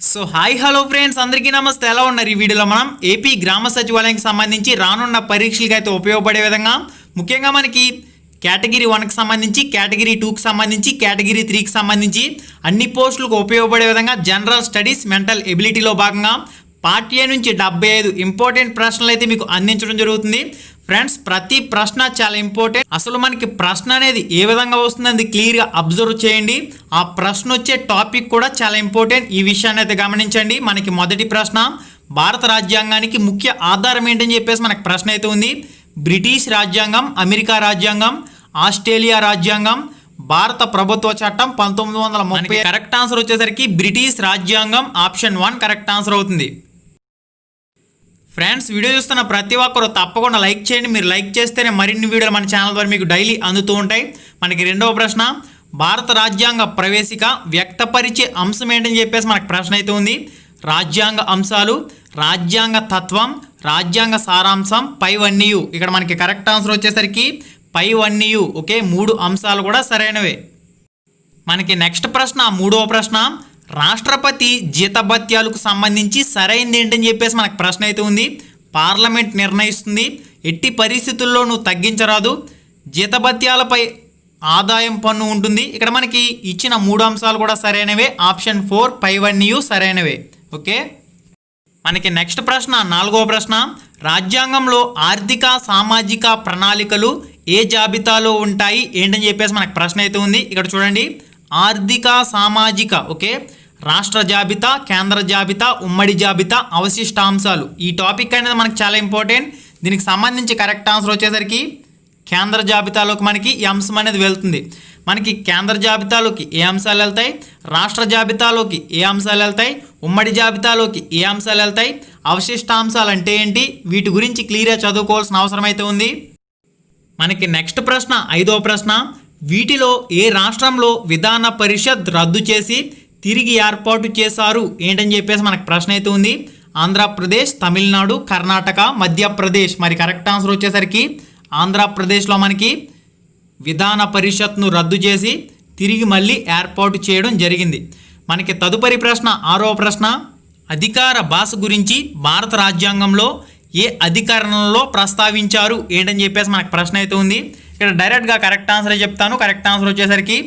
So hi hello friends, అందరికీ నమస్తే. ఎలా ఉన్నారు? ఈ వీడియోలో మనం ఏపీ గ్రామ సచివాలయానికి సంబంధించి రానున్న పరీక్షలకు అయితే ఉపయోగపడే విధంగా ముఖ్యంగా మనకి కేటగిరీ 1కి సంబంధించి, కేటగిరీ 2కి సంబంధించి, కేటగిరీ 3కి సంబంధించి అన్ని పోస్టులకు ఉపయోగపడే విధంగా జనరల్ స్టడీస్ మెంటల్ ఎబిలిటీలో భాగంగా పార్ట్ ఏ నుంచి 75 ఇంపార్టెంట్ ప్రశ్నలు అయితే మీకు అందించడం జరుగుతుంది. ఫ్రెండ్స్, ప్రతి ప్రశ్న చాలా ఇంపార్టెంట్. అసలు మనకి ప్రశ్న అనేది ఏ విధంగా వస్తుంది అది క్లియర్గా అబ్జర్వ్ చేయండి. ఆ ప్రశ్న వచ్చే టాపిక్ కూడా చాలా ఇంపార్టెంట్. ఈ విషయాన్ని అయితే గమనించండి. మనకి మొదటి ప్రశ్న, భారత రాజ్యాంగానికి ముఖ్య ఆధారం ఏంటని చెప్పేసి మనకి ప్రశ్న అయితే ఉంది. బ్రిటిష్ రాజ్యాంగం, అమెరికా రాజ్యాంగం, ఆస్ట్రేలియా రాజ్యాంగం, భారత ప్రభుత్వ చట్టం 1930. కరెక్ట్ ఆన్సర్ వచ్చేసరికి బ్రిటిష్ రాజ్యాంగం, ఆప్షన్ 1 కరెక్ట్ ఆన్సర్ అవుతుంది. ఫ్రెండ్స్, వీడియో చూస్తున్న ప్రతి ఒక్కరు తప్పకుండా లైక్ చేయండి. మీరు లైక్ చేస్తేనే మరిన్ని వీడియోలు మన ఛానల్ ద్వారా మీకు డైలీ అందుతూ ఉంటాయి. మనకి రెండవ ప్రశ్న, భారత రాజ్యాంగ ప్రవేశిక వ్యక్తపరిచే అంశం ఏంటని చెప్పేసి మనకు ప్రశ్న అయితే ఉంది. రాజ్యాంగ అంశాలు, రాజ్యాంగ తత్వం, రాజ్యాంగ సారాంశం, పైవన్నీయు. ఇక్కడ మనకి కరెక్ట్ ఆన్సర్ వచ్చేసరికి పైవన్నీయు. ఓకే, 3 అంశాలు కూడా సరైనవే. మనకి నెక్స్ట్ ప్రశ్న, మూడవ ప్రశ్న, రాష్ట్రపతి జీతభత్యాలకు సంబంధించి సరైనది ఏంటని చెప్పేసి మనకు ప్రశ్న అయితే ఉంది. పార్లమెంట్ నిర్ణయిస్తుంది, ఎట్టి పరిస్థితుల్లోనూ తగ్గించరాదు, జీతభత్యాలపై ఆదాయం పన్ను ఉంటుంది. ఇక్కడ మనకి ఇచ్చిన 3 అంశాలు కూడా సరైనవే. ఆప్షన్ 4 పైవన్నీయు సరైనవే. ఓకే, మనకి నెక్స్ట్ ప్రశ్న, 4వ ప్రశ్న, రాజ్యాంగంలో ఆర్థిక సామాజిక ప్రణాళికలు ఏ జాబితాలో ఉంటాయి ఏంటని చెప్పేసి మనకు ప్రశ్న అయితే ఉంది. ఇక్కడ చూడండి, ఆర్థిక సామాజిక, ఓకే, రాష్ట్ర జాబితా, కేంద్ర జాబితా, ఉమ్మడి జాబితా, అవశిష్టాంశాలు. ఈ టాపిక్ అనేది మనకు చాలా ఇంపార్టెంట్. దీనికి సంబంధించి కరెక్ట్ ఆన్సర్ వచ్చేసరికి కేంద్ర జాబితాలోకి మనకి ఈ అంశం అనేది వెళ్తుంది. మనకి కేంద్ర జాబితాలోకి ఏ అంశాలు వెళ్తాయి, రాష్ట్ర జాబితాలోకి ఏ అంశాలు వెళ్తాయి, ఉమ్మడి జాబితాలోకి ఏ అంశాలు వెళ్తాయి, అవశిష్టాంశాలు అంటే ఏంటి, వీటి గురించి క్లియర్గా చదువుకోవాల్సిన అవసరం అయితే ఉంది. మనకి నెక్స్ట్ ప్రశ్న, 5వ ప్రశ్న, వీటిలో ఏ రాష్ట్రంలో విధాన పరిషత్ రద్దు చేసి తిరిగి ఏర్పాటు చేశారు ఏంటని చెప్పేసి మనకు ప్రశ్న అయితే ఉంది. ఆంధ్రప్రదేశ్, తమిళనాడు, కర్ణాటక, మధ్యప్రదేశ్. మరి కరెక్ట్ ఆన్సర్ వచ్చేసరికి ఆంధ్రప్రదేశ్లో మనకి విధాన పరిషత్ను రద్దు చేసి తిరిగి మళ్ళీ ఏర్పాటు చేయడం జరిగింది. మనకి తదుపరి ప్రశ్న, 6వ ప్రశ్న, అధికార భాష గురించి భారత రాజ్యాంగంలో ఏ అధికరణంలో ప్రస్తావించారు ఏంటని చెప్పేసి మనకు ప్రశ్న అయితే ఉంది. ఇక్కడ డైరెక్ట్గా కరెక్ట్ ఆన్సరే చెప్తాను. కరెక్ట్ ఆన్సర్ వచ్చేసరికి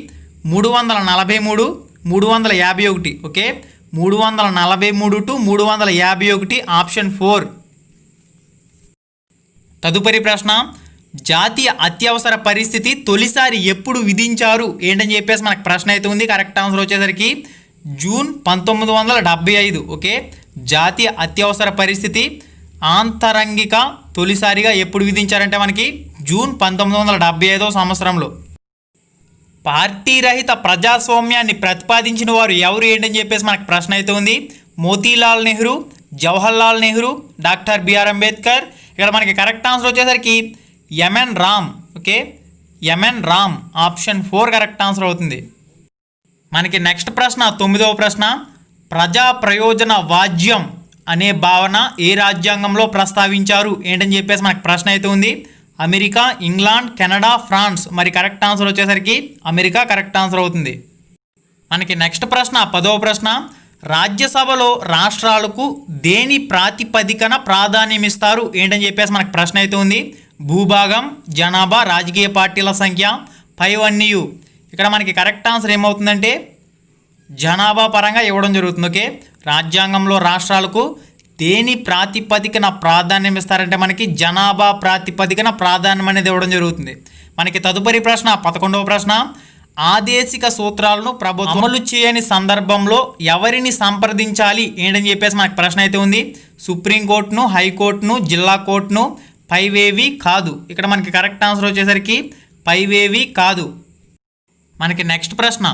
343, 351. Okay, 343 to 351, option 4. తదుపరి ప్రశ్న, జాతీయ అత్యవసర పరిస్థితి తొలిసారి ఎప్పుడు విధించారు ఏంటని చెప్పేసి మనకు ప్రశ్న అయితే ఉంది. కరెక్ట్ ఆన్సర్ వచ్చేసరికి జూన్ 1975. ఓకే, జాతీయ అత్యవసర పరిస్థితి ఆంతరంగిక తొలిసారిగా ఎప్పుడు విధించారంటే మనకి జూన్ 1975వ సంవత్సరంలో. పార్టీ రహిత ప్రజాస్వామ్యాన్ని ప్రతిపాదించిన వారు ఎవరు ఏంటని చెప్పేసి మనకు ప్రశ్న అయితే ఉంది. Motilal Nehru, Jawaharlal Nehru, doctor BR Ambedkar. ఇక్కడ మనకి కరెక్ట్ ఆన్సర్ వచ్చేసరికి MN Ram. Okay, MN Ram, option 4 correct answer అవుతుంది. మనకి నెక్స్ట్ ప్రశ్న, 9వ ప్రశ్న, ప్రజా ప్రయోజన వాజ్యం అనే భావన ఏ రాజ్యాంగంలో ప్రస్తావించారు ఏంటని చెప్పేసి మనకు ప్రశ్న అయితే ఉంది. America, England, Canada, France. మరి కరెక్ట్ ఆన్సర్ వచ్చేసరికి అమెరికా కరెక్ట్ ఆన్సర్ అవుతుంది. మనకి నెక్స్ట్ ప్రశ్న, 10వ ప్రశ్న, రాజ్యసభలో రాష్ట్రాలకు దేని ప్రాతిపదికన ప్రాధాన్యం ఇస్తారు ఏంటని చెప్పేసి మనకు ప్రశ్న అయితే ఉంది. భూభాగం, జనాభా, రాజకీయ పార్టీల సంఖ్య, పైవన్నీయు. ఇక్కడ మనకి కరెక్ట్ ఆన్సర్ ఏమవుతుందంటే జనాభా పరంగా ఇవ్వడం జరుగుతుంది. ఓకే, రాజ్యాంగంలో రాష్ట్రాలకు దేని ప్రాతిపదికన ప్రాధాన్యం ఇస్తారంటే మనకి జనాభా ప్రాతిపదికన ప్రాధాన్యం అనేది ఇవ్వడం జరుగుతుంది. మనకి తదుపరి ప్రశ్న, 11వ ప్రశ్న, ఆదేశిక సూత్రాలను ప్రభుత్వం అమలు చేయని సందర్భంలో ఎవరిని సంప్రదించాలి ఏంటని చెప్పేసి మనకు ప్రశ్న అయితే ఉంది. సుప్రీంకోర్టును, హైకోర్టును, జిల్లా కోర్టును, పైవేవి కాదు. ఇక్కడ మనకి కరెక్ట్ ఆన్సర్ వచ్చేసరికి పైవేవి కాదు. మనకి నెక్స్ట్ ప్రశ్న,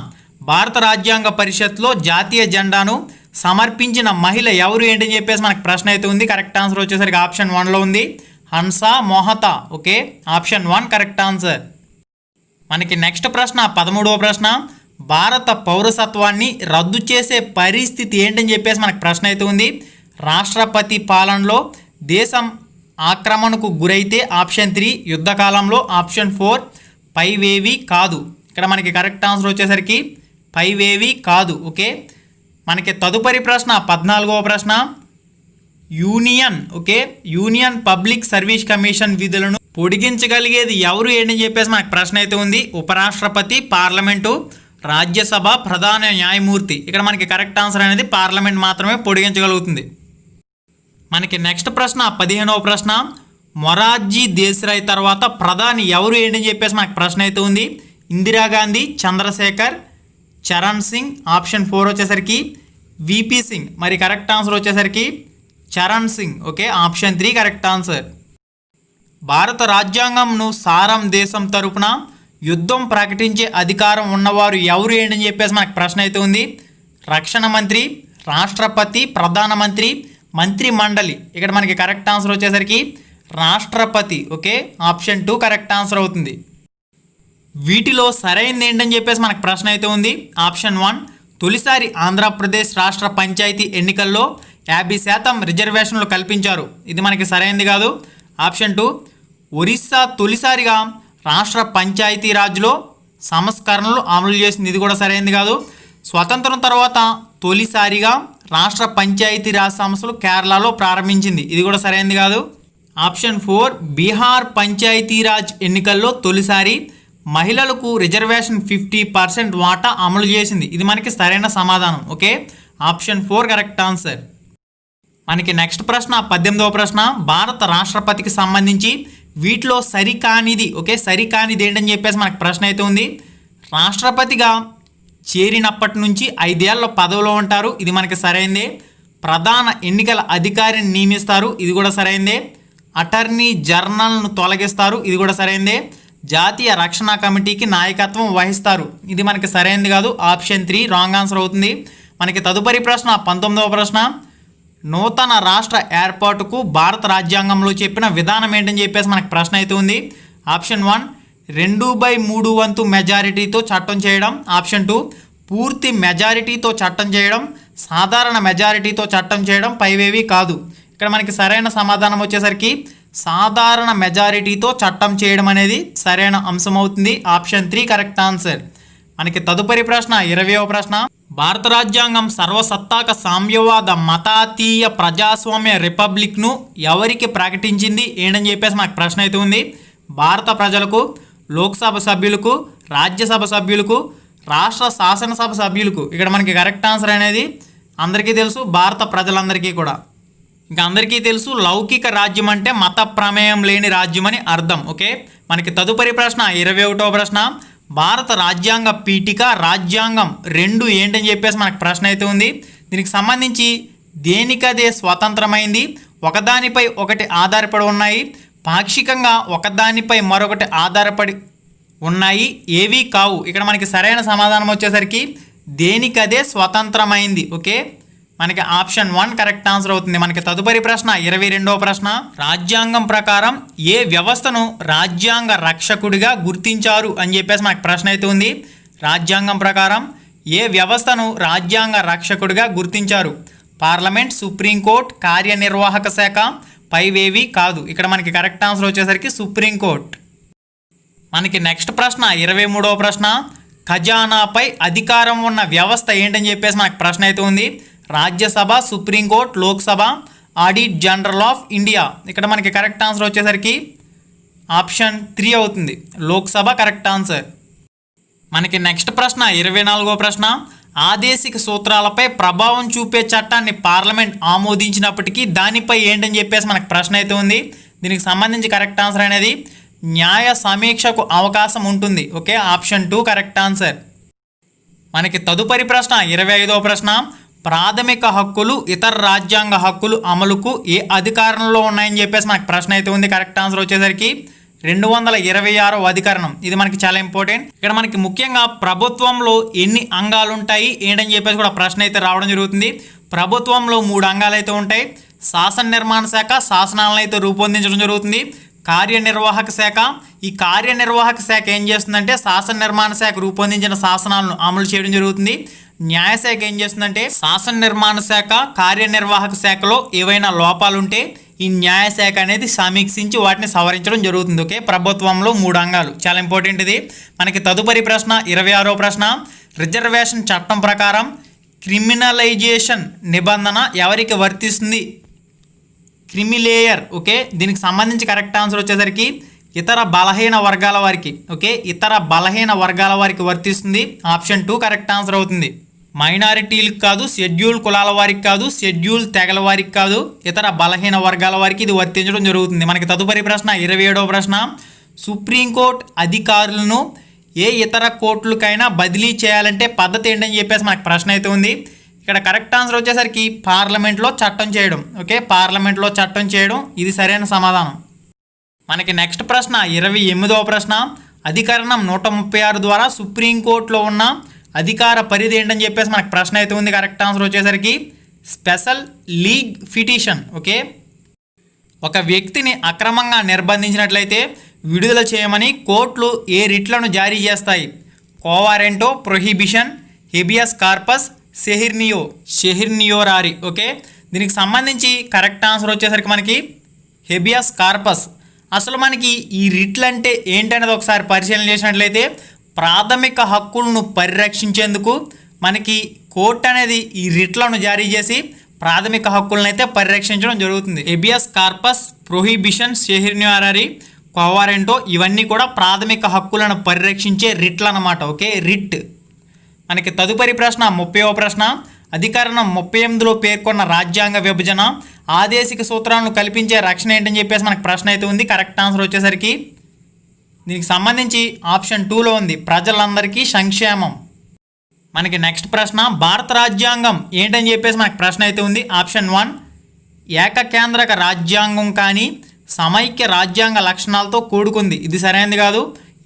భారత రాజ్యాంగ పరిషత్లో జాతీయ జెండాను సమర్పించిన మహిళ ఎవరు ఏంటని చెప్పేసి మనకు ప్రశ్న అయితే ఉంది. కరెక్ట్ ఆన్సర్ వచ్చేసరికి ఆప్షన్ 1లో ఉంది, Hansa Mehta. Okay, option 1 correct answer. మనకి నెక్స్ట్ ప్రశ్న, 13వ ప్రశ్న, భారత పౌరసత్వాన్ని రద్దు చేసే పరిస్థితి ఏంటని చెప్పేసి మనకు ప్రశ్న అయితే ఉంది. రాష్ట్రపతి పాలనలో దేశం ఆక్రమణకు గురైతే, ఆప్షన్ 3 యుద్ధకాలంలో, ఆప్షన్ 4 పైవేవి కాదు. ఇక్కడ మనకి కరెక్ట్ ఆన్సర్ వచ్చేసరికి పైవేవి కాదు. ఓకే, మనకి తదుపరి ప్రశ్న 14వ ప్రశ్న, యూనియన్ పబ్లిక్ సర్వీస్ కమిషన్ విధులను పొడిగించగలిగేది ఎవరు ఏంటని చెప్పేసి మనకు ప్రశ్న అయితే ఉంది. ఉపరాష్ట్రపతి, పార్లమెంటు, రాజ్యసభ, ప్రధాన న్యాయమూర్తి. ఇక్కడ మనకి కరెక్ట్ ఆన్సర్ అనేది పార్లమెంట్ మాత్రమే పొడిగించగలుగుతుంది. మనకి నెక్స్ట్ ప్రశ్న 15వ ప్రశ్న, మొరార్జీ దేశాయ్ తర్వాత ప్రధాని ఎవరు ఏంటని చెప్పేసి మనకు ప్రశ్న అయితే ఉంది. ఇందిరాగాంధీ, చంద్రశేఖర్, చరణ్ సింగ్. ఆప్షన్ 4 వచ్చేసరికి విపి సింగ్. మరి కరెక్ట్ ఆన్సర్ వచ్చేసరికి Charan Singh. Okay, option 3 correct answer. భారత రాజ్యాంగంను సారం దేశం తరపున యుద్ధం ప్రకటించే అధికారం ఉన్నవారు ఎవరు ఏంటని చెప్పేసి మనకు ప్రశ్న అయితే ఉంది. రక్షణ మంత్రి, రాష్ట్రపతి, ప్రధానమంత్రి, మంత్రి మండలి. ఇక్కడ మనకి కరెక్ట్ ఆన్సర్ వచ్చేసరికి రాష్ట్రపతి. ఓకే, ఆప్షన్ 2 కరెక్ట్ ఆన్సర్ అవుతుంది. వీటిలో సరైనది ఏంటని చెప్పేసి మనకు ప్రశ్న అయితే ఉంది. ఆప్షన్ 1, తొలిసారి ఆంధ్రప్రదేశ్ రాష్ట్ర పంచాయతీ ఎన్నికల్లో 50% రిజర్వేషన్లు కల్పించారు. ఇది మనకి సరైనది కాదు. ఆప్షన్ 2, ఒరిస్సా తొలిసారిగా రాష్ట్ర పంచాయతీరాజ్లో సంస్కరణలు అమలు చేసింది. ఇది కూడా సరైనది కాదు. స్వతంత్రం తర్వాత తొలిసారిగా రాష్ట్ర పంచాయతీరాజ్ సంస్థలు కేరళలో ప్రారంభించింది. ఇది కూడా సరైనది కాదు. ఆప్షన్ 4, బీహార్ పంచాయతీరాజ్ ఎన్నికల్లో తొలిసారి మహిళలకు రిజర్వేషన్ 50% వాటా అమలు చేసింది. ఇది మనకి సరైన సమాధానం. Okay, option 4 correct answer. మనకి నెక్స్ట్ ప్రశ్న 18వ ప్రశ్న, భారత రాష్ట్రపతికి సంబంధించి వీటిలో సరికానిది. ఓకే, సరికానిది ఏంటని చెప్పేసి మనకు ప్రశ్న అయితే ఉంది. రాష్ట్రపతిగా చేరినప్పటి నుంచి 5 ఏళ్ల పదవిలో ఉంటారు. ఇది మనకి సరైనదే. ప్రధాన ఎన్నికల అధికారిని నియమిస్తారు. ఇది కూడా సరైనదే. అటార్నీ జనరల్ను తొలగిస్తారు. ఇది కూడా సరైనదే. జాతీయ రక్షణ కమిటీకి నాయకత్వం వహిస్తారు. ఇది మనకి సరైనది కాదు. ఆప్షన్ 3 రాంగ్ ఆన్సర్ అవుతుంది. మనకి తదుపరి ప్రశ్న 19వ ప్రశ్న, నూతన రాష్ట్ర ఏర్పాటుకు భారత రాజ్యాంగంలో చెప్పిన విధానం ఏంటని చెప్పేసి మనకు ప్రశ్న అయితే ఉంది. ఆప్షన్ 1, 2/3 వంతు మెజారిటీతో చట్టం చేయడం. ఆప్షన్ 2, పూర్తి మెజారిటీతో చట్టం చేయడం. సాధారణ మెజారిటీతో చట్టం చేయడం. పైవేవి కాదు. ఇక్కడ మనకి సరైన సమాధానం వచ్చేసరికి సాధారణ మెజారిటీతో చట్టం చేయడం అనేది సరైన అంశం అవుతుంది. Option 3 correct answer. మనకి తదుపరి ప్రశ్న 20వ ప్రశ్న, భారత రాజ్యాంగం సర్వసత్తాక సామ్యవాద మతాతీయ ప్రజాస్వామ్య రిపబ్లిక్ను ఎవరికి ప్రకటించింది ఏంటని చెప్పేసి మనకు ప్రశ్న అయితే ఉంది. భారత ప్రజలకు, లోక్సభ సభ్యులకు, రాజ్యసభ సభ్యులకు, రాష్ట్ర శాసనసభ సభ్యులకు. ఇక్కడ మనకి కరెక్ట్ ఆన్సర్ అనేది అందరికీ తెలుసు, భారత ప్రజలందరికీ కూడా. ఇంకా అందరికీ తెలుసు, లౌకిక రాజ్యం అంటే మత ప్రమేయం లేని రాజ్యం అని అర్థం. ఓకే, మనకి తదుపరి ప్రశ్న 21వ ప్రశ్న, భారత రాజ్యాంగ పీఠిక రాజ్యాంగం 2 ఏంటని చెప్పేసి మనకు ప్రశ్న అయితే ఉంది. దీనికి సంబంధించి దేనికదే స్వతంత్రమైంది, ఒకదానిపై ఒకటి ఆధారపడి ఉన్నాయి, పాక్షికంగా ఒకదానిపై మరొకటి ఆధారపడి ఉన్నాయి, ఏవీ కావు. ఇక్కడ మనకి సరైన సమాధానం వచ్చేసరికి దేనికదే స్వతంత్రమైంది. ఓకే, మనకి ఆప్షన్ 1 కరెక్ట్ ఆన్సర్ అవుతుంది. మనకి తదుపరి ప్రశ్న 22వ ప్రశ్న, రాజ్యాంగం ప్రకారం ఏ వ్యవస్థను రాజ్యాంగ రక్షకుడిగా గుర్తించారు అని చెప్పేసి మనకు ప్రశ్న అయితే ఉంది. రాజ్యాంగం ప్రకారం ఏ వ్యవస్థను రాజ్యాంగ రక్షకుడిగా గుర్తించారు? పార్లమెంట్, సుప్రీంకోర్టు, కార్యనిర్వాహక శాఖ, పైవేవి కాదు. ఇక్కడ మనకి కరెక్ట్ ఆన్సర్ వచ్చేసరికి సుప్రీంకోర్టు. మనకి నెక్స్ట్ ప్రశ్న 23వ ప్రశ్న, ఖజానాపై అధికారం ఉన్న వ్యవస్థ ఏంటని చెప్పేసి మనకు ప్రశ్న అయితే ఉంది. Rajya Sabha, supreme court, Lok Sabha, audit general of India. ఇక్కడ మనకి కరెక్ట్ ఆన్సర్ వచ్చేసరికి ఆప్షన్ 3 అవుతుంది, లోక్సభ కరెక్ట్ ఆన్సర్. మనకి నెక్స్ట్ ప్రశ్న 24వ ప్రశ్న, ఆదేశిక సూత్రాలపై ప్రభావం చూపే చట్టాన్ని పార్లమెంట్ ఆమోదించినప్పటికీ దానిపై ఏంటని చెప్పేసి మనకు ప్రశ్న అయితే ఉంది. దీనికి సంబంధించి కరెక్ట్ ఆన్సర్ అనేది న్యాయ సమీక్షకు అవకాశం ఉంటుంది. Okay, option 2 correct answer. మనకి తదుపరి ప్రశ్న 25వ ప్రశ్న, ప్రాథమిక హక్కులు, ఇతర రాజ్యాంగ హక్కులు అమలుకు ఏ అధికారంలో ఉన్నాయని చెప్పేసి మనకు ప్రశ్న అయితే ఉంది. కరెక్ట్ ఆన్సర్ వచ్చేసరికి 226వ అధికరణం. ఇది మనకి చాలా ఇంపార్టెంట్. ఇక్కడ మనకి ముఖ్యంగా ప్రభుత్వంలో ఎన్ని అంగాలు ఉంటాయి ఏంటని చెప్పేసి కూడా ప్రశ్న అయితే రావడం జరుగుతుంది. ప్రభుత్వంలో 3 అంగాలు అయితే ఉంటాయి. శాసన నిర్మాణ శాఖ శాసనాలను అయితే రూపొందించడం జరుగుతుంది. కార్యనిర్వాహక శాఖ, ఈ కార్యనిర్వాహక శాఖ ఏం చేస్తుందంటే శాసన నిర్మాణ శాఖ రూపొందించిన శాసనాలను అమలు చేయడం జరుగుతుంది. న్యాయశాఖ ఏం చేస్తుందంటే శాసన నిర్మాణ శాఖ, కార్యనిర్వాహక శాఖలో ఏవైనా లోపాలు ఉంటే ఈ న్యాయశాఖ అనేది సమీక్షించి వాటిని సవరించడం జరుగుతుంది. ఓకే, ప్రభుత్వంలో 3 అంగాలు చాలా ఇంపార్టెంట్ ఇది. మనకి తదుపరి ప్రశ్న 26వ ప్రశ్న, రిజర్వేషన్ చట్టం ప్రకారం క్రిమినలైజేషన్ నిబంధన ఎవరికి వర్తిస్తుంది? క్రిమిలేయర్. ఓకే, దీనికి సంబంధించి కరెక్ట్ ఆన్సర్ వచ్చేసరికి ఇతర బలహీన వర్గాల వారికి. ఓకే, ఇతర బలహీన వర్గాల వారికి వర్తిస్తుంది. ఆప్షన్ 2 కరెక్ట్ ఆన్సర్ అవుతుంది. మైనారిటీలకు కాదు, షెడ్యూల్ కులాల వారికి కాదు, షెడ్యూల్ తెగల వారికి కాదు, ఇతర బలహీన వర్గాల వారికి ఇది వర్తించడం జరుగుతుంది. మనకి తదుపరి ప్రశ్న 27వ ప్రశ్న. సుప్రీంకోర్టు అధికారులను ఏ ఇతర కోర్టులకైనా బదిలీ చేయాలంటే పద్ధతి ఏంటని చెప్పేసి మనకు ప్రశ్న అయితే ఉంది. ఇక్కడ కరెక్ట్ ఆన్సర్ వచ్చేసరికి పార్లమెంట్లో చట్టం చేయడం. ఓకే, పార్లమెంట్లో చట్టం చేయడం ఇది సరైన సమాధానం. మనకి నెక్స్ట్ ప్రశ్న 28వ ప్రశ్న. అధికరణం 136 ద్వారా సుప్రీంకోర్టులో ఉన్న అధికార పరిధి ఏంటని చెప్పేసి మనకు ప్రశ్న అయితే ఉంది. కరెక్ట్ ఆన్సర్ వచ్చేసరికి స్పెషల్ లీగ్ పిటిషన్. ఓకే, ఒక వ్యక్తిని అక్రమంగా నిర్బంధించినట్లయితే విడుదల చేయమని కోర్టులు ఏ రిట్లను జారీ చేస్తాయి? Quo warranto, prohibition, habeas corpus, certiorari. Okay, దీనికి సంబంధించి కరెక్ట్ ఆన్సర్ వచ్చేసరికి మనకి హెబియస్ కార్పస్. అసలు మనకి ఈ రిట్లు అంటే ఏంటనేది ఒకసారి పరిశీలన చేసినట్లయితే ప్రాథమిక హక్కులను పరిరక్షించేందుకు మనకి కోర్టు అనేది ఈ రిట్లను జారీ చేసి ప్రాథమిక హక్కులను అయితే పరిరక్షించడం జరుగుతుంది. హెబియస్ కార్పస్, ప్రొహిబిషన్, షెహిర్నియోరారి, కోవారెంటో ఇవన్నీ కూడా ప్రాథమిక హక్కులను పరిరక్షించే రిట్లు అన్నమాట. Okay, writ. మనకి తదుపరి ప్రశ్న 30వ ప్రశ్న. అధికరణం 38లో పేర్కొన్న రాజ్యాంగ విభజన ఆదేశిక సూత్రాలను కల్పించే రక్షణ ఏంటని చెప్పేసి మనకు ప్రశ్న అయితే ఉంది. కరెక్ట్ ఆన్సర్ వచ్చేసరికి దీనికి సంబంధించి ఆప్షన్ 2లో ఉంది, ప్రజలందరికీ సంక్షేమం. మనకి నెక్స్ట్ ప్రశ్న భారత రాజ్యాంగం ఏంటని చెప్పేసి మనకు ప్రశ్న అయితే ఉంది. ఆప్షన్ 1 ఏకకేంద్రక రాజ్యాంగం కానీ సమైక్య రాజ్యాంగ లక్షణాలతో కూడుకుంది. ఇది సరైనది కాదు.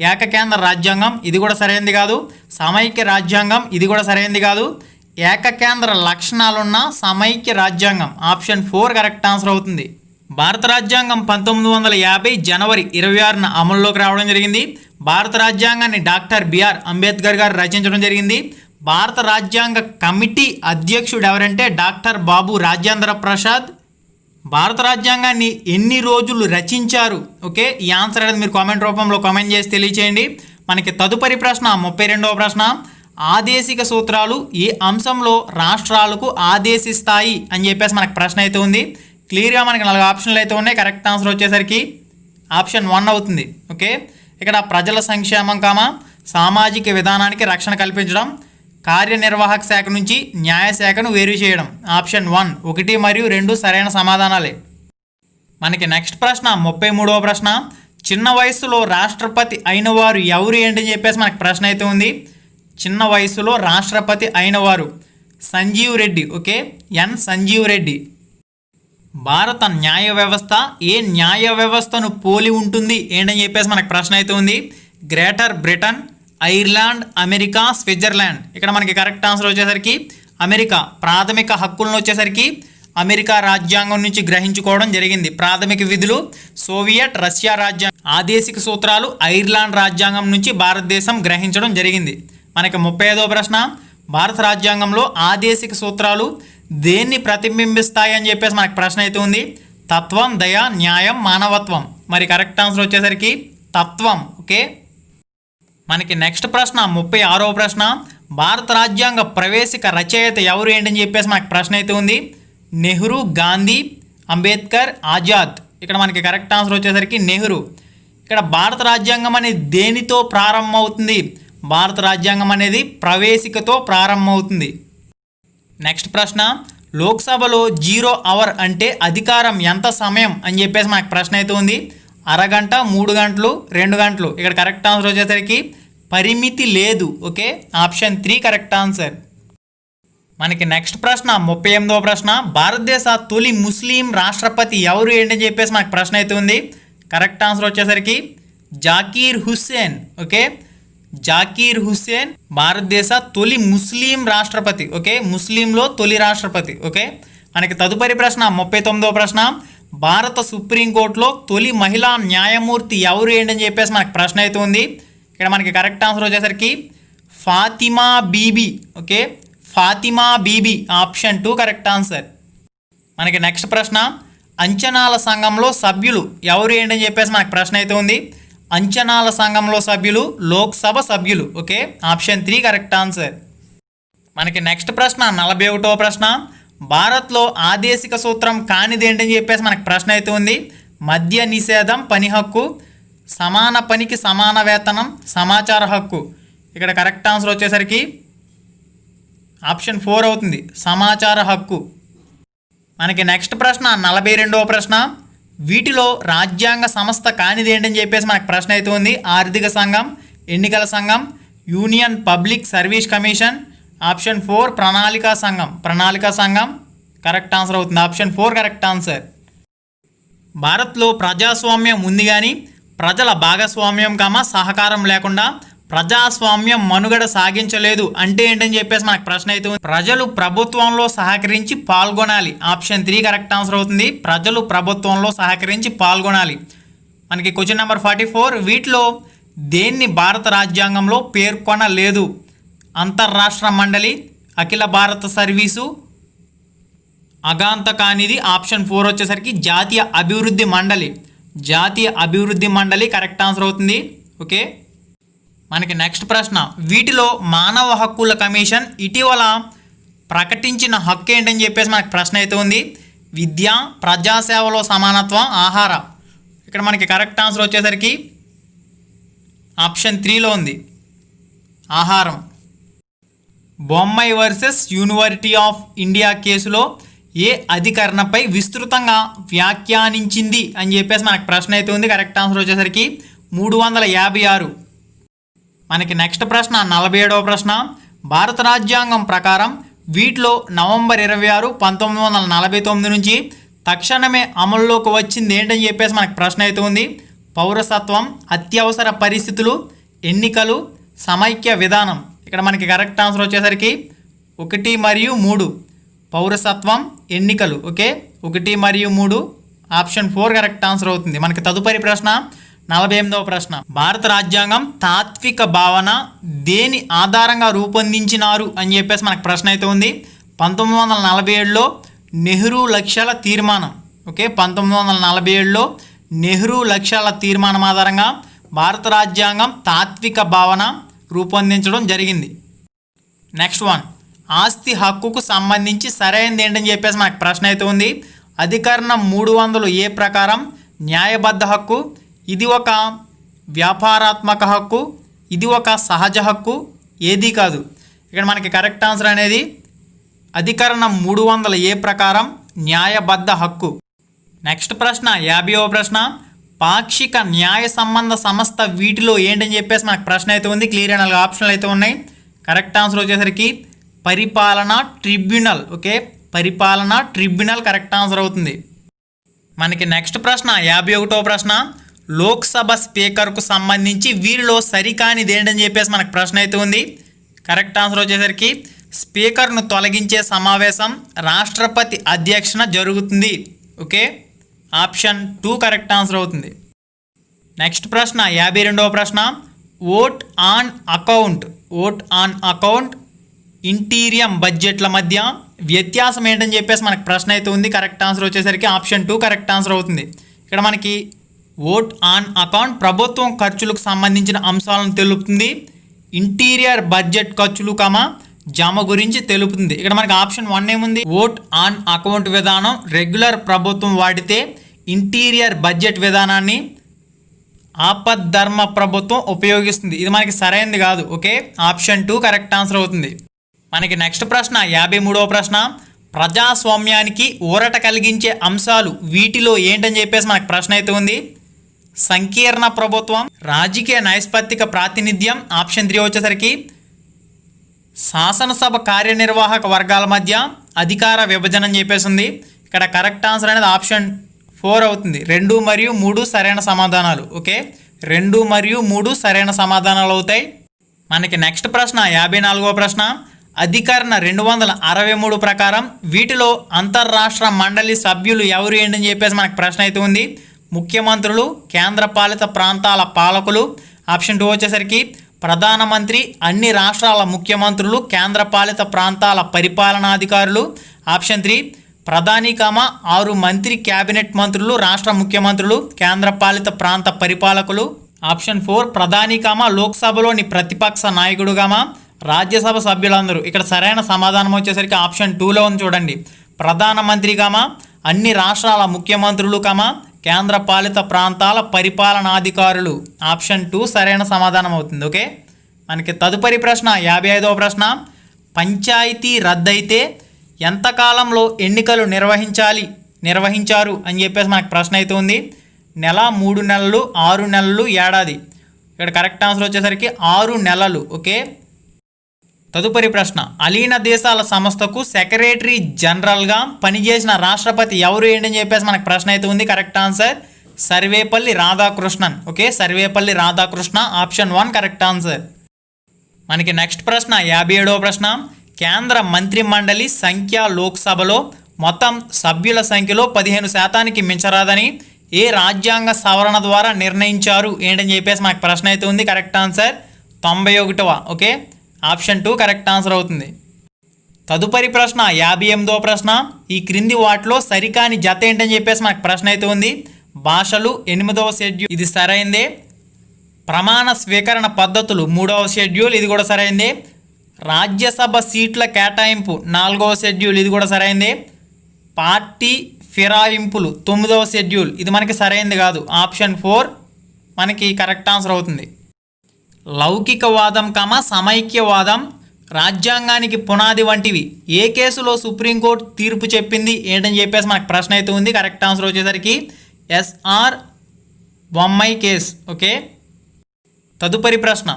ఏకకేంద్ర రాజ్యాంగం ఇది కూడా సరైనది కాదు. సమైక్య రాజ్యాంగం ఇది కూడా సరైనది కాదు. ఏకకేంద్ర లక్షణాలున్న సమైక్య రాజ్యాంగం ఆప్షన్ 4 కరెక్ట్ ఆన్సర్ అవుతుంది. భారత రాజ్యాంగం 1950 జనవరి 26న అమల్లోకి రావడం జరిగింది. భారత రాజ్యాంగాన్ని డాక్టర్ బిఆర్ అంబేద్కర్ గారు రచించడం జరిగింది. భారత రాజ్యాంగ కమిటీ అధ్యక్షుడు ఎవరంటే డాక్టర్ బాబు రాజేంద్ర ప్రసాద్. భారత రాజ్యాంగాన్ని ఎన్ని రోజులు రచించారు? ఓకే, ఈ ఆన్సర్ అనేది మీరు కామెంట్ రూపంలో కామెంట్ చేసి తెలియచేయండి. మనకి తదుపరి ప్రశ్న 32వ ప్రశ్న. ఆదేశిక సూత్రాలు ఏ అంశంలో రాష్ట్రాలకు ఆదేశిస్తాయి అని చెప్పేసి మనకు ప్రశ్న అయితే ఉంది. క్లియర్గా మనకి 4 ఆప్షన్లు అయితే ఉన్నాయి. కరెక్ట్ ఆన్సర్ వచ్చేసరికి ఆప్షన్ 1 అవుతుంది. ఓకే, ఇక్కడ ప్రజల సంక్షేమం, సామాజిక విధానానికి రక్షణ కల్పించడం, కార్యనిర్వాహక శాఖ నుంచి న్యాయశాఖను వేరు చేయడం. ఆప్షన్ 1, 1 మరియు 2 సరైన సమాధానాలే. మనకి నెక్స్ట్ ప్రశ్న 33వ ప్రశ్న. చిన్న వయసులో రాష్ట్రపతి అయిన వారు ఎవరు ఏంటని చెప్పేసి మనకు ప్రశ్న అయితే ఉంది. చిన్న వయసులో రాష్ట్రపతి అయిన వారు సంజీవ్ రెడ్డి. ఓకే, ఎన్ సంజీవ్ రెడ్డి. భారత న్యాయ వ్యవస్థ ఏ న్యాయ వ్యవస్థను పోలి ఉంటుంది ఏంటని చెప్పేసి మనకు ప్రశ్న అయితే ఉంది. Greater Britain, Ireland, America, Switzerland. ఇక్కడ మనకి కరెక్ట్ ఆన్సర్ వచ్చేసరికి అమెరికా. ప్రాథమిక హక్కులను వచ్చేసరికి అమెరికా రాజ్యాంగం నుంచి గ్రహించుకోవడం జరిగింది. ప్రాథమిక విధులు సోవియట్ రష్యా రాజ్యాంగం, ఆదేశిక సూత్రాలు ఐర్లాండ్ రాజ్యాంగం నుంచి భారతదేశం గ్రహించడం జరిగింది. మనకి 35వ ప్రశ్న. భారత రాజ్యాంగంలో ఆదేశిక సూత్రాలు దేన్ని ప్రతిబింబిస్తాయి అని చెప్పేసి మనకు ప్రశ్న అయితే ఉంది. తత్వం, దయ, న్యాయం, మానవత్వం. మరి కరెక్ట్ ఆన్సర్ వచ్చేసరికి తత్వం. ఓకే, మనకి నెక్స్ట్ ప్రశ్న 36వ ప్రశ్న. భారత రాజ్యాంగ ప్రవేశిక రచయిత ఎవరు ఏంటని చెప్పేసి మనకు ప్రశ్న అయితే ఉంది. నెహ్రూ, గాంధీ, అంబేద్కర్, ఆజాద్. ఇక్కడ మనకి కరెక్ట్ ఆన్సర్ వచ్చేసరికి నెహ్రూ. ఇక్కడ భారత రాజ్యాంగం అనేది దేనితో ప్రారంభమవుతుంది? భారత రాజ్యాంగం అనేది ప్రవేశికతో ప్రారంభమవుతుంది. నెక్స్ట్ ప్రశ్న. లోక్సభలో 0 అవర్ అంటే అధికారం ఎంత సమయం అని చెప్పేసి మనకు ప్రశ్న అయితే ఉంది. అరగంట, 3 గంటలు, 2 గంటలు. ఇక్కడ కరెక్ట్ ఆన్సర్ వచ్చేసరికి పరిమితి లేదు. Okay, option 3 correct answer. మనకి నెక్స్ట్ ప్రశ్న 38వ ప్రశ్న. భారతదేశ తొలి ముస్లిం రాష్ట్రపతి ఎవరు ఏంటని చెప్పేసి మనకు ప్రశ్న అయితే ఉంది. కరెక్ట్ ఆన్సర్ వచ్చేసరికి జాకీర్ హుస్సేన్. ఓకే, జాకీర్ హుస్సేన్ భారతదేశ తొలి ముస్లిం రాష్ట్రపతి. ఓకే, ముస్లింలో తొలి రాష్ట్రపతి. ఓకే, మనకి తదుపరి ప్రశ్న 39వ ప్రశ్న. భారత సుప్రీంకోర్టులో తొలి మహిళా న్యాయమూర్తి ఎవరు ఏంటని చెప్పేసి మనకు ప్రశ్న అయితే ఉంది. ఇక్కడ మనకి కరెక్ట్ ఆన్సర్ వచ్చేసరికి Fathima Beevi. Okay, Fathima Beevi option 2 correct answer. మనకి నెక్స్ట్ ప్రశ్న. అంచనాల సంఘంలో సభ్యులు ఎవరు ఏంటని చెప్పేసి మనకు ప్రశ్న అయితే ఉంది. అంచనాల సంఘంలో సభ్యులు లోక్సభ సభ్యులు. Okay, option 3 correct answer. మనకి నెక్స్ట్ ప్రశ్న 41వ ప్రశ్న, భారత్లో ఆదేశిక సూత్రం కానిది ఏంటని చెప్పేసి మనకి ప్రశ్న అయితే ఉంది. మద్య నిషేధం, పని హక్కు, సమాన పనికి సమాన వేతనం, సమాచార హక్కు. ఇక్కడ కరెక్ట్ ఆన్సర్ వచ్చేసరికి ఆప్షన్ 4 అవుతుంది, సమాచార హక్కు. మనకి నెక్స్ట్ ప్రశ్న 42వ ప్రశ్న, వీటిలో రాజ్యాంగ సంస్థ కానిది ఏంటని చెప్పేసి మనకు ప్రశ్న అయితే ఉంది. ఆర్థిక సంఘం, ఎన్నికల సంఘం, union public service commission. Option 4 ప్రణాళికా సంఘం కరెక్ట్ ఆన్సర్ అవుతుంది. Option 4 correct answer. భారత్లో ప్రజాస్వామ్యం ఉంది కానీ ప్రజల భాగస్వామ్యం సహకారం లేకుండా ప్రజాస్వామ్యం మనుగడ సాగించలేదు అంటే ఏంటని చెప్పేసి మనకు ప్రశ్న అయితే ఉంది. ప్రజలు ప్రభుత్వంలో సహకరించి పాల్గొనాలి. ఆప్షన్ 3 కరెక్ట్ ఆన్సర్ అవుతుంది. ప్రజలు ప్రభుత్వంలో సహకరించి పాల్గొనాలి. మనకి క్వశ్చన్ నెంబర్ 44, వీటిలో దేన్ని భారత రాజ్యాంగంలో పేర్కొనలేదు? అంతర్రాష్ట్ర మండలి, అఖిల భారత సర్వీసు, అగాంత కానిది. ఆప్షన్ 4 వచ్చేసరికి జాతీయ అభివృద్ధి మండలి కరెక్ట్ ఆన్సర్ అవుతుంది. ఓకే, మనకి నెక్స్ట్ ప్రశ్న, వీటిలో మానవ హక్కుల కమిషన్ ఇటీవల ప్రకటించిన హక్కు ఏంటని చెప్పేసి మనకి ప్రశ్న అయితే ఉంది. విద్య, ప్రజాసేవలో సమానత్వం, ఆహార. ఇక్కడ మనకి కరెక్ట్ ఆన్సర్ వచ్చేసరికి ఆప్షన్ 3లో ఉంది, ఆహారం. బొమ్మై వర్సెస్ యూనివర్సిటీ ఆఫ్ ఇండియా కేసులో ఏ అధికరణపై విస్తృతంగా వ్యాఖ్యానించింది అని చెప్పేసి మనకు ప్రశ్న అయితే ఉంది. కరెక్ట్ ఆన్సర్ వచ్చేసరికి 356. మనకి నెక్స్ట్ ప్రశ్న 47వ ప్రశ్న, భారత రాజ్యాంగం ప్రకారం వీటిలో నవంబర్ 26, 1949 నుంచి తక్షణమే అమల్లోకి వచ్చింది ఏంటని చెప్పేసి మనకు ప్రశ్న అయితే ఉంది. పౌరసత్వం, అత్యవసర పరిస్థితులు, ఎన్నికలు, సమైక్య విధానం. ఇక్కడ మనకి కరెక్ట్ ఆన్సర్ వచ్చేసరికి 1 మరియు 3, పౌరసత్వం, ఎన్నికలు. ఓకే, 1 మరియు 3, ఆప్షన్ 4 కరెక్ట్ ఆన్సర్ అవుతుంది. మనకి తదుపరి ప్రశ్న 48వ ప్రశ్న, భారత రాజ్యాంగం తాత్విక భావన దేని ఆధారంగా రూపొందించినారు అని చెప్పేసి మనకు ప్రశ్న అయితే ఉంది. 1947లో నెహ్రూ లక్ష్యాల తీర్మానం. ఓకే, 1947లో నెహ్రూ లక్ష్యాల తీర్మానం ఆధారంగా భారత రాజ్యాంగం తాత్విక భావన రూపొందించడం జరిగింది. నెక్స్ట్ వన్, ఆస్తి హక్కుకు సంబంధించి సరైనది ఏంటని చెప్పేసి మనకు ప్రశ్న అయితే ఉంది. అధికరణం 300A ప్రకారం న్యాయబద్ధ హక్కు, ఇది ఒక వ్యాపారాత్మక హక్కు, ఇది ఒక సహజ హక్కు, ఏది కాదు. ఇక్కడ మనకి కరెక్ట్ ఆన్సర్ అనేది అధికరణం 300A ప్రకారం న్యాయబద్ధ హక్కు. నెక్స్ట్ ప్రశ్న 50వ ప్రశ్న, పాక్షిక న్యాయ సంబంధ సంస్థ వీటిలో ఏంటని చెప్పేసి మనకు ప్రశ్న అయితే ఉంది. క్లియర్ 4 ఆప్షన్లు అయితే ఉన్నాయి. కరెక్ట్ ఆన్సర్ వచ్చేసరికి పరిపాలనా ట్రిబ్యునల్. ఓకే, పరిపాలనా ట్రిబ్యునల్ కరెక్ట్ ఆన్సర్ అవుతుంది. మనకి నెక్స్ట్ ప్రశ్న 51వ ప్రశ్న, లోక్సభ స్పీకర్కు సంబంధించి వీరిలో సరికానిది ఏంటని చెప్పేసి మనకు ప్రశ్న అయితే ఉంది. కరెక్ట్ ఆన్సర్ వచ్చేసరికి స్పీకర్ను తొలగించే సమావేశం రాష్ట్రపతి అధ్యక్షన జరుగుతుంది. ఓకే, ఆప్షన్ 2 కరెక్ట్ ఆన్సర్ అవుతుంది. నెక్స్ట్ ప్రశ్న 52వ ప్రశ్న, ఓట్ ఆన్ అకౌంట్ ఇంటీరియం బడ్జెట్ల మధ్య వ్యత్యాసం ఏంటని చెప్పేసి మనకు ప్రశ్న అయితే ఉంది. కరెక్ట్ ఆన్సర్ వచ్చేసరికి ఆప్షన్ 2 కరెక్ట్ ఆన్సర్ అవుతుంది. ఇక్కడ మనకి ఓట్ ఆన్ అకౌంట్ ప్రభుత్వం ఖర్చులకు సంబంధించిన అంశాలను తెలుపుతుంది. ఇంటీరియర్ బడ్జెట్ ఖర్చులు జమ గురించి తెలుపుతుంది. ఇక్కడ మనకి ఆప్షన్ 1 ఏముంది, ఓట్ ఆన్ అకౌంట్ విధానం రెగ్యులర్ ప్రభుత్వం వాడితే ఇంటీరియర్ బడ్జెట్ విధానాన్ని ఆపద్ధర్మ ప్రభుత్వం ఉపయోగిస్తుంది. ఇది మనకి సరైనది కాదు. ఓకే, ఆప్షన్ 2 కరెక్ట్ ఆన్సర్ అవుతుంది. మనకి నెక్స్ట్ ప్రశ్న 53వ ప్రశ్న, ప్రజాస్వామ్యానికి ఊరట కలిగించే అంశాలు వీటిలో ఏంటని చెప్పేసి మనకు ప్రశ్న అయితే ఉంది. సంకీర్ణ ప్రభుత్వం, రాజకీయ నైష్పత్తిక ప్రాతినిధ్యం. ఆప్షన్ 3 వచ్చేసరికి శాసనసభ కార్యనిర్వాహక వర్గాల మధ్య అధికార విభజన అని చెప్పేసి ఉంది. ఇక్కడ కరెక్ట్ ఆన్సర్ అనేది ఆప్షన్ 4 అవుతుంది. 2 మరియు 3 సరైన సమాధానాలు. ఓకే, 2 మరియు 3 సరైన సమాధానాలు అవుతాయి. మనకి నెక్స్ట్ ప్రశ్న 54వ ప్రశ్న, అధికరణ 263 ప్రకారం వీటిలో అంతర్రాష్ట్ర మండలి సభ్యులు ఎవరు ఏంటని చెప్పేసి మనకు ప్రశ్న అయితే ఉంది. ముఖ్యమంత్రులు, కేంద్రపాలిత ప్రాంతాల పాలకులు. ఆప్షన్ 2 వచ్చేసరికి ప్రధానమంత్రి, అన్ని రాష్ట్రాల ముఖ్యమంత్రులు, కేంద్రపాలిత ప్రాంతాల పరిపాలనాధికారులు. ఆప్షన్ 3 ప్రధాని 6 మంత్రి క్యాబినెట్ మంత్రులు, రాష్ట్ర ముఖ్యమంత్రులు, కేంద్రపాలిత ప్రాంత పరిపాలకులు. ఆప్షన్ 4 ప్రధాని, లోక్సభలోని ప్రతిపక్ష నాయకుడు, రాజ్యసభ సభ్యులందరూ. ఇక్కడ సరైన సమాధానం వచ్చేసరికి ఆప్షన్ 2లో ఉంది చూడండి. ప్రధానమంత్రి అన్ని రాష్ట్రాల ముఖ్యమంత్రులు కేంద్ర పాలిత ప్రాంతాల పరిపాలనాధికారులు. ఆప్షన్ 2 సరైన సమాధానం అవుతుంది. ఓకే, మనకి తదుపరి ప్రశ్న 55వ ప్రశ్న. పంచాయతీ రద్దయితే ఎంతకాలంలో ఎన్నికలు నిర్వహించారు అని చెప్పేసి మనకు ప్రశ్న అయితే ఉంది. నెల, 3 నెలలు, 6 నెలలు, ఏడాది. ఇక్కడ కరెక్ట్ ఆన్సర్ వచ్చేసరికి 6 నెలలు. ఓకే, తదుపరి ప్రశ్న. అలీన దేశాల సంస్థకు సెక్రటరీ జనరల్గా పనిచేసిన రాష్ట్రపతి ఎవరు ఏంటని చెప్పేసి మనకు ప్రశ్న అయితే ఉంది. Correct answer Sarvepalli Radhakrishnan. Okay, Sarvepalli Radhakrishna. Option 1 correct answer. మనకి నెక్స్ట్ ప్రశ్న 57వ ప్రశ్న. కేంద్ర మంత్రి మండలి సంఖ్య లోక్సభలో మొత్తం సభ్యుల సంఖ్యలో 15% మించరాదని ఏ రాజ్యాంగ సవరణ ద్వారా నిర్ణయించారు ఏంటని చెప్పేసి మనకు ప్రశ్న అయితే ఉంది. కరెక్ట్ ఆన్సర్ 91వ. ఓకే, ఆప్షన్ 2 కరెక్ట్ ఆన్సర్ అవుతుంది. తదుపరి ప్రశ్న 58వ ప్రశ్న. ఈ క్రింది వాటిలో సరికాని జత ఏంటని చెప్పేసి మనకు ప్రశ్న అయితే ఉంది. భాషలు 8వ షెడ్యూల్, ఇది సరైందే. ప్రమాణ స్వీకరణ పద్ధతులు 3వ షెడ్యూల్, ఇది కూడా సరైందే. రాజ్యసభ సీట్ల కేటాయింపు 4వ షెడ్యూల్, ఇది కూడా సరైందే. పార్టీ ఫిరాయింపులు 9వ షెడ్యూల్, ఇది మనకి సరైంది కాదు. ఆప్షన్ 4 మనకి కరెక్ట్ ఆన్సర్ అవుతుంది. లౌకికవాదం సమైక్యవాదం రాజ్యాంగానికి పునాది వంటివి ఏ కేసులో సుప్రీంకోర్టు తీర్పు చెప్పింది ఏంటని చెప్పేసి మనకు ప్రశ్న అయితే ఉంది. కరెక్ట్ ఆన్సర్ వచ్చేసరికి ఎస్ఆర్ బొమ్మై కేస్. ఓకే, తదుపరి ప్రశ్న.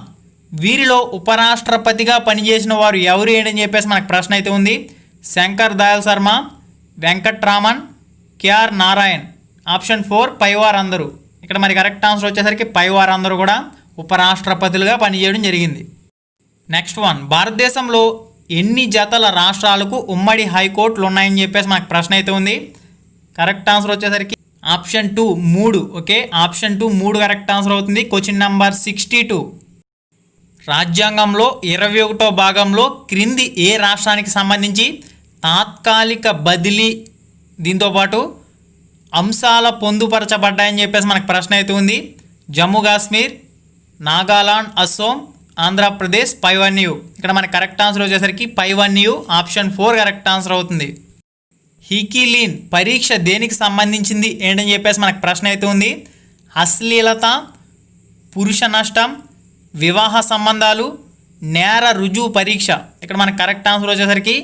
వీరిలో ఉపరాష్ట్రపతిగా పనిచేసిన వారు ఎవరు ఏంటని చెప్పేసి మనకు ప్రశ్న అయితే ఉంది. శంకర్ దయాల్ శర్మ, వెంకట్రామన్, కేఆర్ నారాయణ్. ఆప్షన్ 4 పైవారందరూ. ఇక్కడ మరి కరెక్ట్ ఆన్సర్ వచ్చేసరికి పైవారందరూ కూడా ఉపరాష్ట్రపతులుగా పనిచేయడం జరిగింది. Next one. భారతదేశంలో ఎన్ని జతల రాష్ట్రాలకు ఉమ్మడి హైకోర్టులు ఉన్నాయని చెప్పేసి మనకు ప్రశ్న అయితే ఉంది. కరెక్ట్ ఆన్సర్ వచ్చేసరికి option 2 3. Okay, option 2 3 correct answer అవుతుంది. Question number 62. రాజ్యాంగంలో 21వ భాగంలో క్రింది ఏ రాష్ట్రానికి సంబంధించి తాత్కాలిక బదిలీ దీంతోపాటు అంశాల పొందుపరచబడ్డాయని చెప్పేసి మనకు ప్రశ్న అయితే ఉంది. జమ్మూ కాశ్మీర్, నాగాలాండ్, అస్సోం, ఆంధ్రప్రదేశ్, పైవన్యూ. ఇక్కడ మనకి కరెక్ట్ ఆన్సర్ వచ్చేసరికి పైవన్యూ. ఆప్షన్ 4 కరెక్ట్ ఆన్సర్ అవుతుంది. హీకీలీన్ పరీక్ష దేనికి సంబంధించింది ఏంటని చెప్పేసి మనకు ప్రశ్న అయితే ఉంది. అశ్లీలత, పురుష నష్టం, వివాహ సంబంధాలు, నేర రుజువు పరీక్ష. ఇక్కడ మనకు కరెక్ట్ ఆన్సర్ వచ్చేసరికి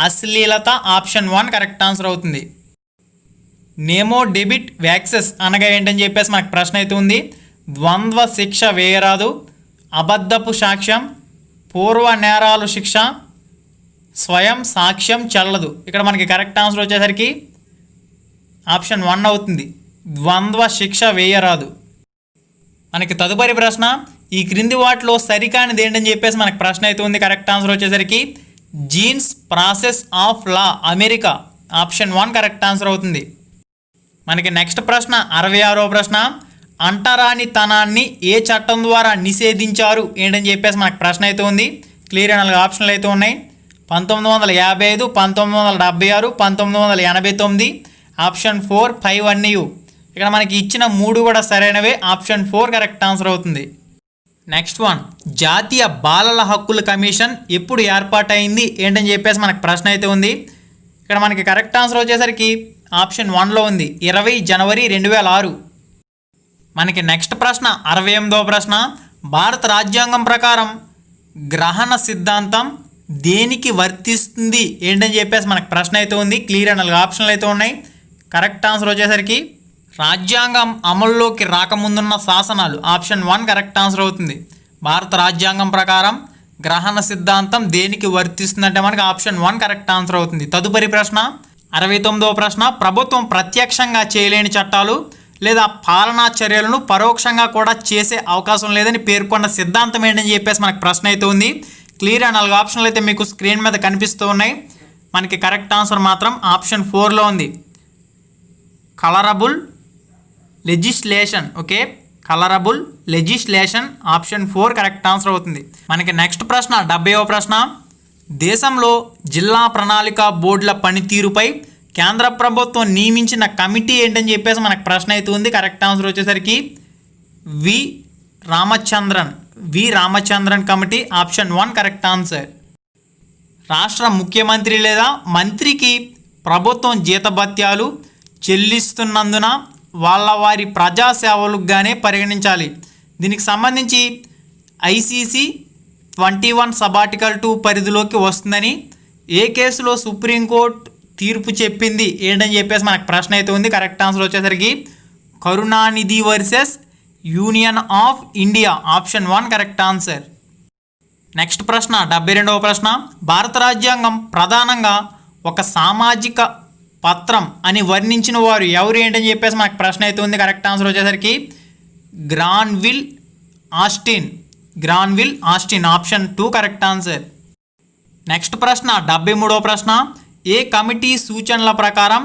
అశ్లీలత. ఆప్షన్ 1 కరెక్ట్ ఆన్సర్ అవుతుంది. నేమో డెబిట్ వ్యాక్సెస్ అనగా ఏంటని చెప్పేసి మనకు ప్రశ్న అయితే ఉంది. ద్వంద్వ శిక్ష వేయరాదు, అబద్ధపు సాక్ష్యం, పూర్వ నేరాలు శిక్ష, స్వయం సాక్ష్యం చెల్లదు. ఇక్కడ మనకి కరెక్ట్ ఆన్సర్ వచ్చేసరికి ఆప్షన్ 1 అవుతుంది. ద్వంద్వ శిక్ష వేయరాదు. మనకి తదుపరి ప్రశ్న. ఈ క్రింది వాటిలో సరికానిది ఏంటని చెప్పేసి మనకు ప్రశ్న అయితే ఉంది. కరెక్ట్ ఆన్సర్ వచ్చేసరికి jeans process of law, America. Option 1 correct answer అవుతుంది. మనకి నెక్స్ట్ ప్రశ్న 66వ ప్రశ్న. అంటరానితనాన్ని ఏ చట్టం ద్వారా నిషేధించారు ఏంటని చెప్పేసి మనకు ప్రశ్న అయితే ఉంది. క్లియర్ 4 ఆప్షన్లు అయితే ఉన్నాయి. 1955, 1976, 1989. ఆప్షన్ 4 5 ఇక్కడ మనకి ఇచ్చిన 3 కూడా సరైనవే. ఆప్షన్ 4 కరెక్ట్ ఆన్సర్ అవుతుంది. Next one. జాతీయ బాలల హక్కుల కమిషన్ ఎప్పుడు ఏర్పాటైంది ఏంటని చెప్పేసి మనకు ప్రశ్న అయితే ఉంది. ఇక్కడ మనకి కరెక్ట్ ఆన్సర్ వచ్చేసరికి ఆప్షన్ 1లో ఉంది. 20 జనవరి 2006. మనకి నెక్స్ట్ ప్రశ్న 68వ ప్రశ్న. భారత రాజ్యాంగం ప్రకారం గ్రహణ సిద్ధాంతం దేనికి వర్తిస్తుంది ఏంటని చెప్పేసి మనకు ప్రశ్న అయితే ఉంది. క్లియర్ 4 ఆప్షన్లు అయితే ఉన్నాయి. కరెక్ట్ ఆన్సర్ వచ్చేసరికి రాజ్యాంగం అమల్లోకి రాకముందున్న శాసనాలు. ఆప్షన్ 1 కరెక్ట్ ఆన్సర్ అవుతుంది. భారత రాజ్యాంగం ప్రకారం గ్రహణ సిద్ధాంతం దేనికి వర్తిస్తుందంటే మనకి ఆప్షన్ 1 కరెక్ట్ ఆన్సర్ అవుతుంది. తదుపరి ప్రశ్న 69వ ప్రశ్న. ప్రభుత్వం ప్రత్యక్షంగా చేయలేని చట్టాలు లేదా పాలనా చర్యలను పరోక్షంగా కూడా చేసే అవకాశం లేదని పేర్కొన్న సిద్ధాంతం ఏంటని చెప్పేసి మనకు ప్రశ్న అయితే ఉంది. క్లియర్ 4 ఆప్షన్లు అయితే మీకు స్క్రీన్ మీద కనిపిస్తూ ఉన్నాయి. మనకి కరెక్ట్ ఆన్సర్ మాత్రం ఆప్షన్ 4లో ఉంది. Colourable legislation. Okay, colourable legislation. Option 4 correct answer అవుతుంది. మనకి నెక్స్ట్ ప్రశ్న 70వ ప్రశ్న. దేశంలో జిల్లా ప్రణాళిక బోర్డుల పనితీరుపై కేంద్ర ప్రభుత్వం నియమించిన కమిటీ ఏంటని చెప్పేసి మనకు ప్రశ్న అయితే ఉంది. కరెక్ట్ ఆన్సర్ వచ్చేసరికి V Ramachandran. V Ramachandran committee option 1 correct answer. రాష్ట్ర ముఖ్యమంత్రి లేదా మంత్రికి ప్రభుత్వం జీతభత్యాలు చెల్లిస్తున్నందున వారి ప్రజాసేవలుగానే పరిగణించాలి. దీనికి సంబంధించి ఐసీసీ 21 సబార్టికల్ 2 పరిధిలోకి వస్తుందని ఏ కేసులో సుప్రీంకోర్టు తీర్పు చెప్పింది ఏంటని చెప్పేసి మనకు ప్రశ్న అయితే ఉంది. కరెక్ట్ ఆన్సర్ వచ్చేసరికి Karunanidhi versus union of India option 1 correct answer. Next ప్రశ్న 72వ ప్రశ్న. భారత రాజ్యాంగం ప్రధానంగా ఒక సామాజిక పత్రం అని వర్ణించిన వారు ఎవరు ఏంటని చెప్పేసి మనకు ప్రశ్న అయితే ఉంది. కరెక్ట్ ఆన్సర్ వచ్చేసరికి Granville Austin option 2 correct answer. Next ప్రశ్న 73వ ప్రశ్న. ఏ కమిటీ సూచనల ప్రకారం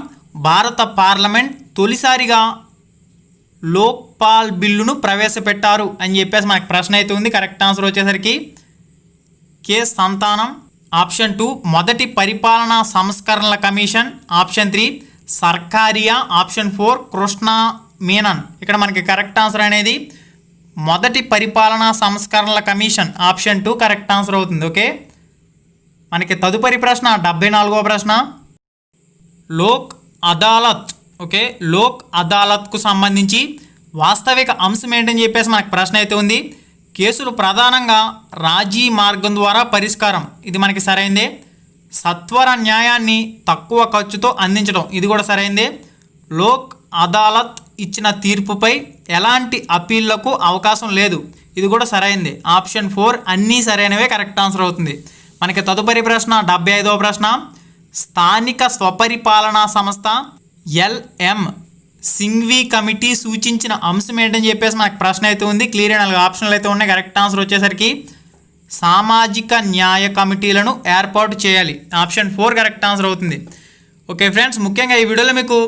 భారత పార్లమెంట్ తొలిసారిగా లోక్పాల్ బిల్లును ప్రవేశపెట్టారు అని చెప్పేసి మనకు ప్రశ్న అయితే ఉంది. కరెక్ట్ ఆన్సర్ వచ్చేసరికి కే సంతానం ఆప్షన్ 2 మొదటి పరిపాలనా సంస్కరణల commission option 3 Sarkaria option 4 Krishna Menon. ఇక్కడ మనకి కరెక్ట్ ఆన్సర్ అనేది మొదటి పరిపాలనా సంస్కరణల కమిషన్ ఆప్షన్ 2 కరెక్ట్ ఆన్సర్ అవుతుంది. ఓకే, మనకి తదుపరి ప్రశ్న 74వ ప్రశ్న. లోక్ అదాలత్కు సంబంధించి వాస్తవిక అంశం ఏంటని చెప్పేసి మనకు ప్రశ్న అయితే ఉంది. కేసులు ప్రధానంగా రాజీ మార్గం ద్వారా పరిష్కారం, ఇది మనకి సరైందే. సత్వర న్యాయాన్ని తక్కువ ఖర్చుతో అందించడం, ఇది కూడా సరైందే. లోక్ అదాలత్ ఇచ్చిన తీర్పుపై ఎలాంటి అప్పీళ్లకు అవకాశం లేదు, ఇది కూడా సరైంది. ఆప్షన్ 4 అన్నీ సరైనవే కరెక్ట్ ఆన్సర్ అవుతుంది. మనకి తదుపరి ప్రశ్న 75వ ప్రశ్న. స్థానిక స్వపరిపాలనా సంస్థ LM సింఘ్వి కమిటీ సూచించిన అంశం ఏంటని చెప్పేసి మనకు ప్రశ్న అయితే ఉంది. క్లియర్ 4 ఆప్షన్లు అయితే ఉన్నాయి. కరెక్ట్ ఆన్సర్ వచ్చేసరికి సామాజిక న్యాయ కమిటీలను ఏర్పాటు చేయాలి, ఆప్షన్ 4 కరెక్ట్ ఆన్సర్ అవుతుంది. ఓకే ఫ్రెండ్స్, ముఖ్యంగా ఈ వీడియోలో మీకు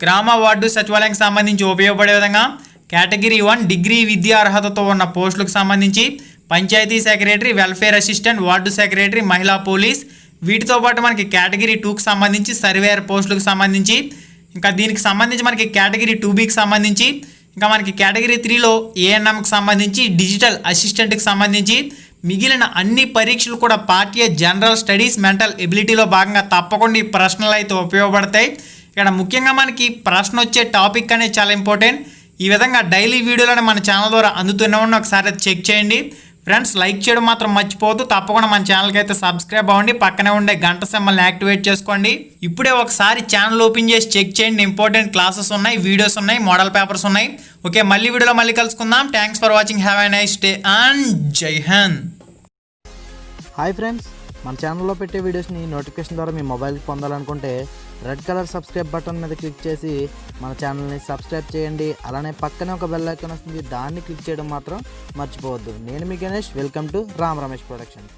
గ్రామ వార్డు సచివాలయానికి సంబంధించి ఉపయోగపడే విధంగా కేటగిరీ 1 డిగ్రీ విద్యా అర్హతతో ఉన్న పోస్టులకు సంబంధించి panchayat secretary, welfare assistant, ward secretary, మహిళా పోలీస్, వీటితో పాటు మనకి కేటగిరీ 2కి సంబంధించి సర్వేయర్ పోస్టులకు సంబంధించి, ఇంకా దీనికి సంబంధించి మనకి కేటగిరీ 2Bకి సంబంధించి, ఇంకా మనకి కేటగిరీ 3లో ANMకి సంబంధించి, డిజిటల్ అసిస్టెంట్కి సంబంధించి మిగిలిన అన్ని పరీక్షలు కూడా పార్టీ జనరల్ స్టడీస్ మెంటల్ ఎబిలిటీలో భాగంగా తప్పకుండా ఈ ప్రశ్నలు అయితే ఉపయోగపడతాయి. ఇక్కడ ముఖ్యంగా మనకి ప్రశ్న వచ్చే టాపిక్ అనేది చాలా ఇంపార్టెంట్. ఈ విధంగా డైలీ వీడియోలను మన ఛానల్ ద్వారా అందుతూనే ఉన్న ఒకసారి చెక్ చేయండి ఫ్రెండ్స్. లైక్ చేయడం మాత్రం మర్చిపోవద్దు. తప్పకుండా మన ఛానల్కి అయితే సబ్స్క్రైబ్ అవ్వండి, పక్కనే ఉండే గంట సింబల్ని యాక్టివేట్ చేసుకోండి. ఇప్పుడే ఒకసారి ఛానల్ ఓపెన్ చేసి చెక్ చేయండి. ఇంపార్టెంట్ క్లాసెస్ ఉన్నాయి, వీడియోస్ ఉన్నాయి, మోడల్ పేపర్స్ ఉన్నాయి. ఓకే, మళ్ళీ వీడియోలో మళ్ళీ కలుసుకుందాం. Thanks for watching. Have a nice day and జై హింద్. హాయ్ ఫ్రెండ్స్, మన ఛానల్లో పెట్టే వీడియోస్ని నోటిఫికేషన్ ద్వారా మీ మొబైల్కి పొందాలనుకుంటే రెడ్ కలర్ సబ్స్క్రైబ్ బటన్ మీద క్లిక్ చేసి మన ఛానల్ని సబ్స్క్రైబ్ చేయండి. అలానే పక్కనే ఒక బెల్ ఐకాన్ వస్తుంది, దాన్ని క్లిక్ చేయడం మాత్రం మర్చిపోవద్దు. నేను మీ Ganesh, welcome to Ram Ramesh production.